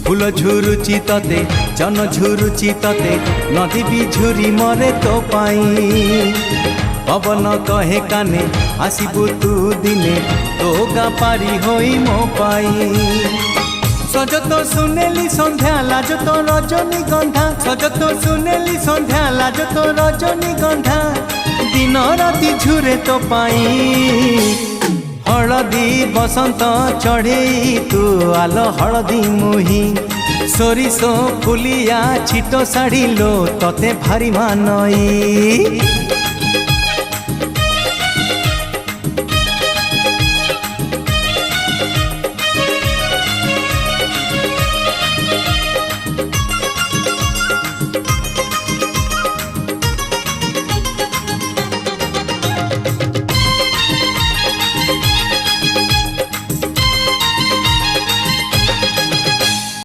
फूल झुरुची तते जन झुरुची तते नदी भी झुरी मरे तो पाई पवन कहे काने आसबू तू दिने तो गा पारी होई मो पाई सज तो सुनेली संध्या लाज तो रजनी गंधा सज तो सुनेली संध्या लाज तो रजनी गंधा दिन राति झुरे तो पाई हलदी बसंत चढ़े तू आल हलदी मुही सोरिसो फुलिया छिटो साड़ी लो तते भारी मानई।